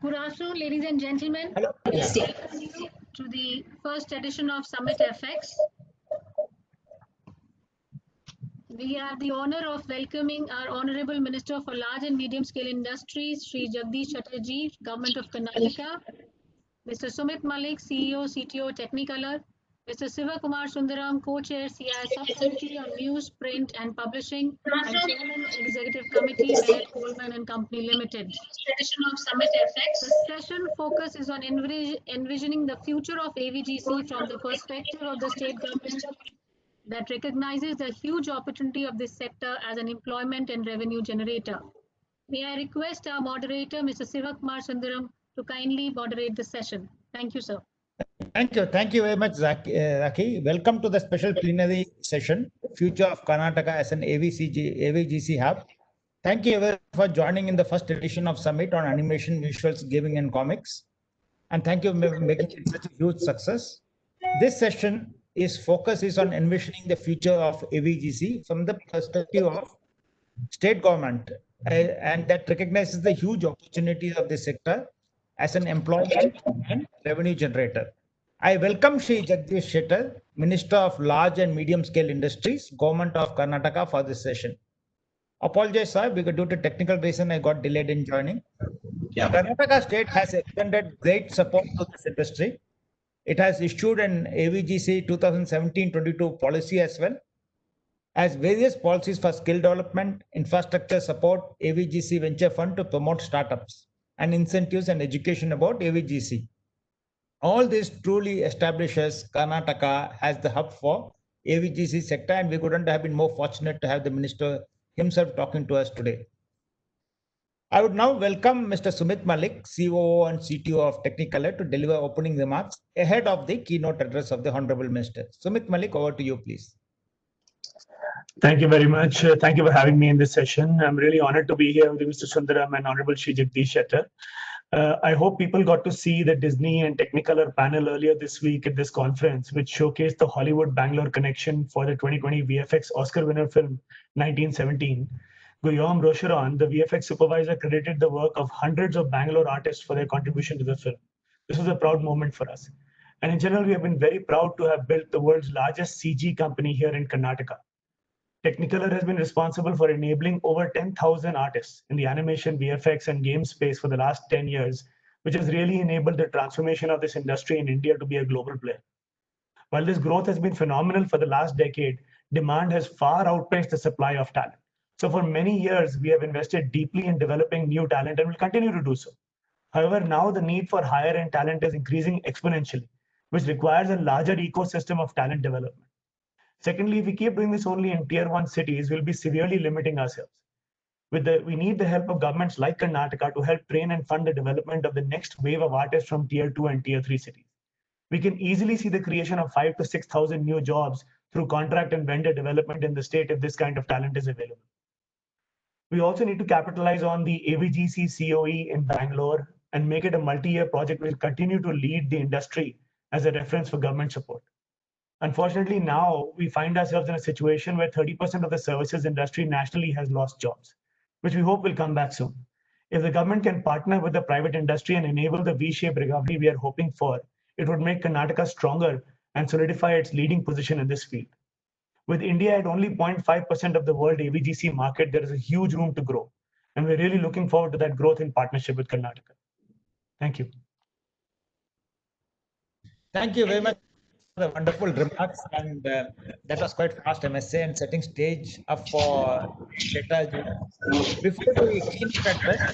Good afternoon, ladies and gentlemen. Hello. Yes, welcome you to the first edition of Summit FX. We have the honor of welcoming our Honorable Minister for Large and Medium Scale Industries, Sri Jagdish Chatterjee, Government of Karnataka, Mr. Sumit Malik, CEO, CTO, Technicolor, Mr. Siva Kumar Sundaram, Co-Chair, CI Subcommittee on News, Print and Publishing, and Chairman, Executive Committee, Bennett Coleman and Company Limited. Edition of Summit FX. The session focus is on envisioning the future of AVGC from the perspective of the state government that recognizes the huge opportunity of this sector as an employment and revenue generator. May I request our moderator, Mr. Sivakumar Sundaram, to kindly moderate the session. Thank you, sir. Thank you very much, Zaki. Welcome to the special plenary session, Future of Karnataka as an AVGC hub. Thank you everyone for joining in the first edition of Summit on Animation, Visuals, Gaming and Comics. And thank you for making it such a huge success. This session focus is on envisioning the future of AVGC from the perspective of state government, and that recognizes the huge opportunities of this sector as an employment and revenue generator. I welcome Shri Jagdish Shettar, Minister of Large and Medium Scale Industries, Government of Karnataka, for this session. Apologize, sir, because due to technical reason, I got delayed in joining. Yeah. Karnataka state has extended great support to this industry. It has issued an AVGC 2017-22 policy as well as various policies for skill development, infrastructure support, AVGC Venture Fund to promote startups, and incentives and education about AVGC. All this truly establishes Karnataka as the hub for AVGC sector, and we couldn't have been more fortunate to have the minister himself talking to us today. I would now welcome Mr. Sumit Malik, COO and CTO of Technicolor, to deliver opening remarks ahead of the keynote address of the Honorable Minister. Sumit Malik, over to you, please. Thank you very much. Thank you for having me in this session. I'm really honored to be here with Mr. Sundaram and Honorable Shri Jagdish Shettar. I hope people got to see the Disney and Technicolor panel earlier this week at this conference, which showcased the Hollywood-Bangalore connection for the 2020 VFX Oscar winner film 1917. Guillaume Rocheron, the VFX supervisor, credited the work of hundreds of Bangalore artists for their contribution to the film. This was a proud moment for us. And in general, we have been very proud to have built the world's largest CG company here in Karnataka. Technicolor has been responsible for enabling over 10,000 artists in the animation, VFX, and game space for the last 10 years, which has really enabled the transformation of this industry in India to be a global player. While this growth has been phenomenal for the last decade, demand has far outpaced the supply of talent. So for many years, we have invested deeply in developing new talent and will continue to do so. However, now the need for higher-end talent is increasing exponentially, which requires a larger ecosystem of talent development. Secondly, if we keep doing this only in tier 1 cities, we'll be severely limiting ourselves. We need the help of governments like Karnataka to help train and fund the development of the next wave of artists from tier 2 and tier 3 cities. We can easily see the creation of 5,000 to 6,000 new jobs through contract and vendor development in the state if this kind of talent is available. We also need to capitalize on the AVGC COE in Bangalore and make it a multi-year project which will continue to lead the industry as a reference for government support. Unfortunately, now we find ourselves in a situation where 30% of the services industry nationally has lost jobs, which we hope will come back soon. If the government can partner with the private industry and enable the V-shaped recovery we are hoping for, it would make Karnataka stronger and solidify its leading position in this field. With India at only 0.5% of the world AVGC market, there is a huge room to grow. And we're really looking forward to that growth in partnership with Karnataka. Thank you. Thank you very much. The wonderful remarks, and that was quite fast, I must say, and setting stage up for Shettarji. Before the keynote address,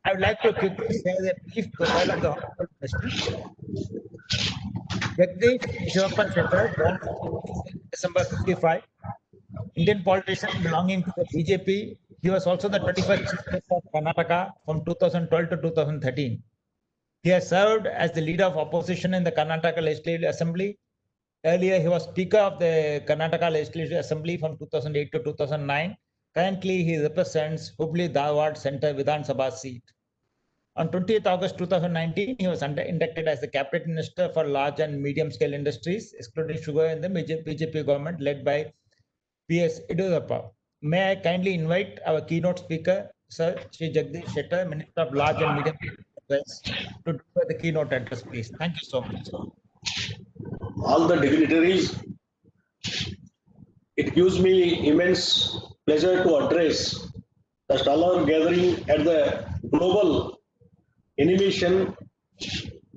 I would like to quickly share the brief profile of the Honorable Minister. Jagdish Shivappan Shettar, born December 55, Indian politician belonging to the BJP. He was also the 21st Chief Minister of Karnataka from 2012 to 2013. He has served as the leader of opposition in the Karnataka Legislative Assembly. Earlier, he was Speaker of the Karnataka Legislative Assembly from 2008 to 2009. Currently, he represents Hubli Dharwad Center Vidhan Sabha seat. On 20th August 2019, he was inducted as the Cabinet Minister for Large and Medium Scale Industries, excluding sugar, in the BJP government led by B.S. Yediyurappa. May I kindly invite our keynote speaker, Sir Shri Jagdish Shettar, Minister of Large and Medium Scale Yes, to do the keynote address, please. Thank you so much. All the dignitaries, it gives me immense pleasure to address the stellar gathering at the Global Animation,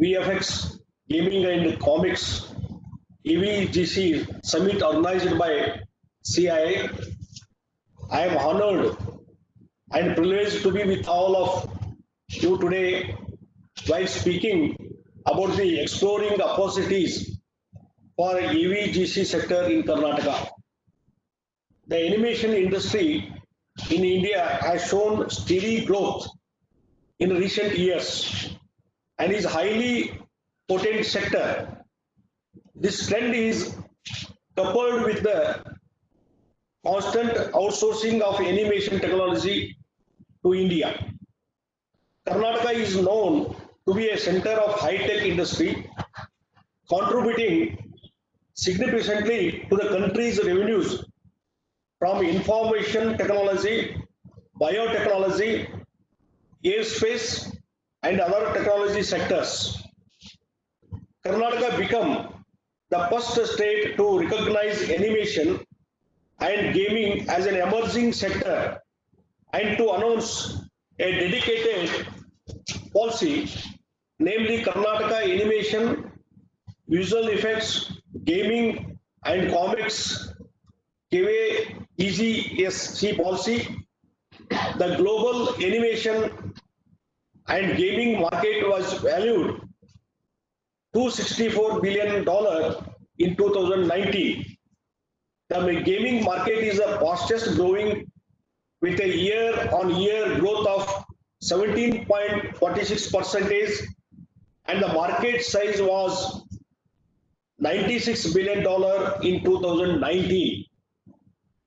VFX, Gaming and Comics EVGC Summit organized by CIA. I am honored and privileged to be with all of you today while speaking about the exploring opportunities for EVGC sector in Karnataka. The animation industry in India has shown steady growth in recent years and is highly potent sector. This trend is coupled with the constant outsourcing of animation technology to India. Karnataka is known to be a center of high-tech industry, contributing significantly to the country's revenues from information technology, biotechnology, airspace, and other technology sectors. Karnataka became the first state to recognize animation and gaming as an emerging sector and to announce a dedicated policy, namely Karnataka Animation, Visual Effects, Gaming and Comics KVEGSC policy. The global animation and gaming market was valued $264 billion in 2019. The gaming market is the fastest growing with a year-on-year growth of 17.46%, and the market size was $96 billion in 2019.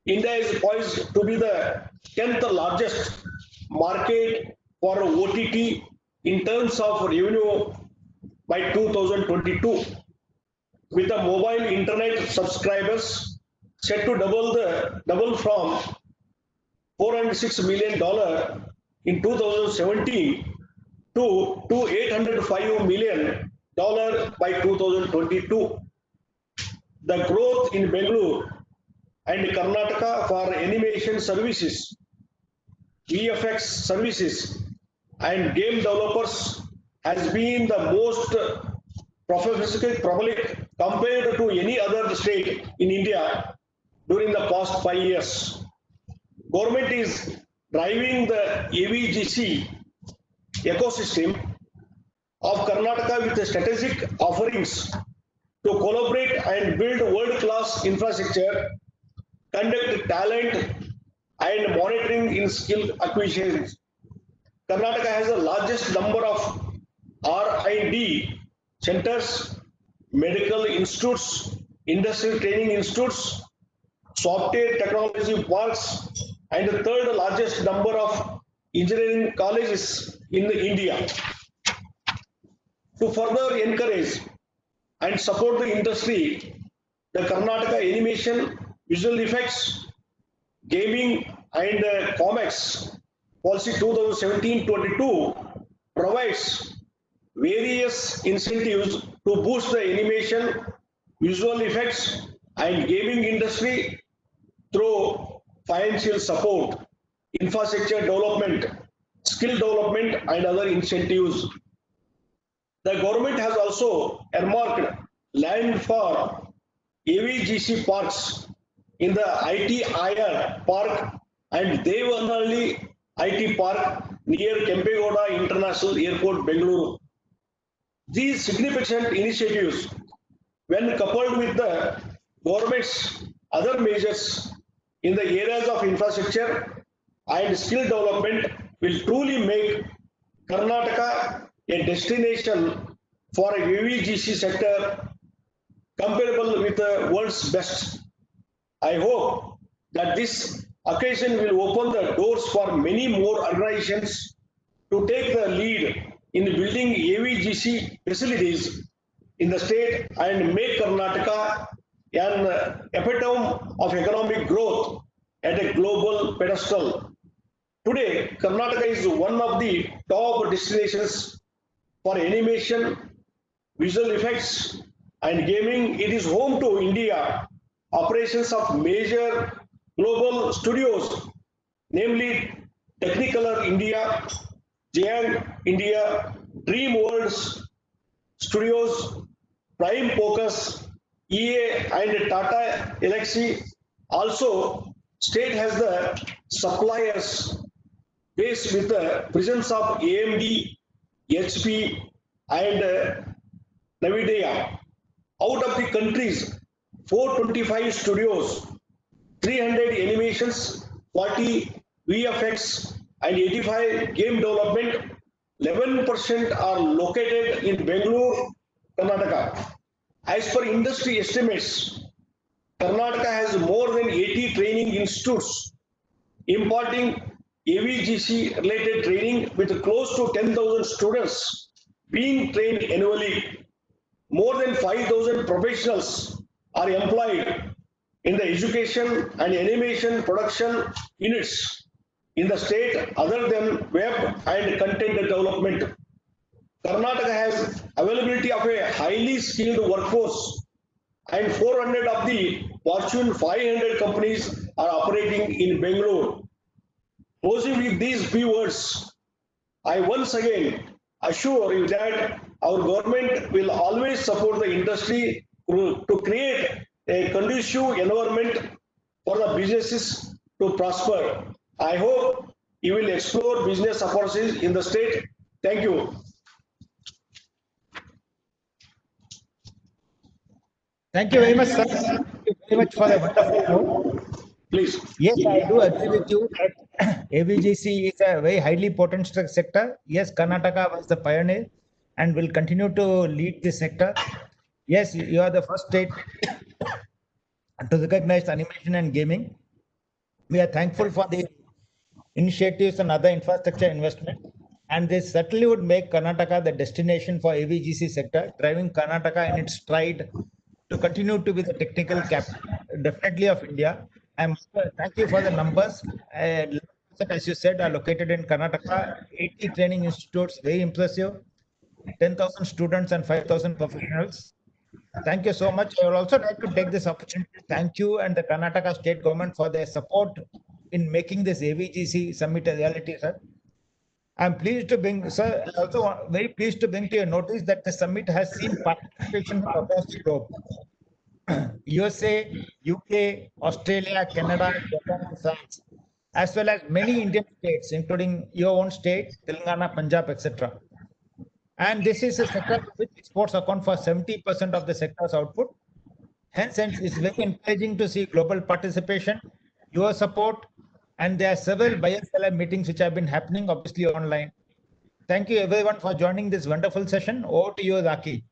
India is poised to be the 10th largest market for OTT in terms of revenue by 2022, with the mobile internet subscribers set to double from $406 million in 2017 to $805 million by 2022. The growth in Bengaluru and Karnataka for animation services, VFX services, and game developers has been the most prolific compared to any other state in India during the past 5 years. Government is driving the AVGC ecosystem of Karnataka with strategic offerings to collaborate and build world-class infrastructure, conduct talent and monitoring in skill acquisitions. Karnataka has the largest number of R&D centers, medical institutes, industrial training institutes, software technology parks, and the third largest number of engineering colleges in India. To further encourage and support the industry, the Karnataka Animation, Visual Effects, Gaming and Comics Policy 2017-22 provides various incentives to boost the animation, visual effects and gaming industry through financial support, infrastructure development, skill development and other incentives. The government has also earmarked land for AVGC parks in the ITIR Park and Devanhalli IT Park near Kempegowda International Airport, Bengaluru. These significant initiatives, when coupled with the government's other measures in the areas of infrastructure and skill development, will truly make Karnataka a destination for a AVGC sector comparable with the world's best. I hope that this occasion will open the doors for many more organizations to take the lead in building AVGC facilities in the state and make Karnataka an epitome of economic growth at a global pedestal. Today, Karnataka is one of the top destinations for animation, visual effects, and gaming. It is home to India operations of major global studios, namely Technicolor India, Giant India, DreamWorks Studios, Prime Focus, EA, and Tata Elxsi. Also, state has the suppliers base with the presence of AMD, HP, and NVIDIA. Out of the country's 425 studios, 300 animations, 40 VFX, and 85 game development, 11% are located in Bangalore, Karnataka. As per industry estimates, Karnataka has more than 80 training institutes imparting AVGC related training with close to 10,000 students being trained annually. More than 5,000 professionals are employed in the education and animation production units in the state other than web and content development. Karnataka has availability of a highly skilled workforce, and 400 of the Fortune 500 companies are operating in Bangalore. Closing with these few words, I once again assure you that our government will always support the industry to create a conducive environment for the businesses to prosper. I hope you will explore business opportunities in the state. Thank you. Thank you very much, sir. Thank you very much for a wonderful note. Please. Yes, I do agree with you that AVGC is a very highly potent sector. Yes, Karnataka was the pioneer and will continue to lead this sector. Yes, you are the first state to recognize animation and gaming. We are thankful for the initiatives and other infrastructure investment, and this certainly would make Karnataka the destination for AVGC sector, driving Karnataka in its stride to continue to be the technical capital, definitely of India. Thank you for the numbers. As you said, are located in Karnataka, 80 training institutes, very impressive, 10,000 students and 5,000 professionals. Thank you so much. I would also like to take this opportunity to thank you and the Karnataka state government for their support in making this AVGC summit a reality, sir. I'm pleased to bring, sir, also very pleased to bring to your notice that the summit has seen participation from across the globe. USA, UK, Australia, Canada, Japan, and France, as well as many Indian states, including your own state, Telangana, Punjab, etc. And this is a sector which exports account for 70% of the sector's output. Hence, it's very encouraging to see global participation, your support, and there are several buyer-seller meetings which have been happening, obviously online. Thank you everyone for joining this wonderful session. Over to you, Zaki.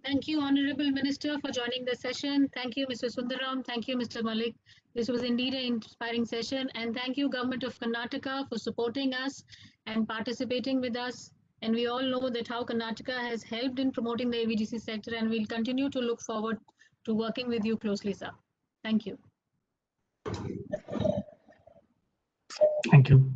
Thank you, Honorable Minister, for joining the session. Thank you, Mr. Sundaram. Thank you, Mr. Malik. This was indeed an inspiring session. And thank you, Government of Karnataka, for supporting us and participating with us. And we all know that how Karnataka has helped in promoting the AVGC sector, and we'll continue to look forward to working with you closely, sir. Thank you. Thank you.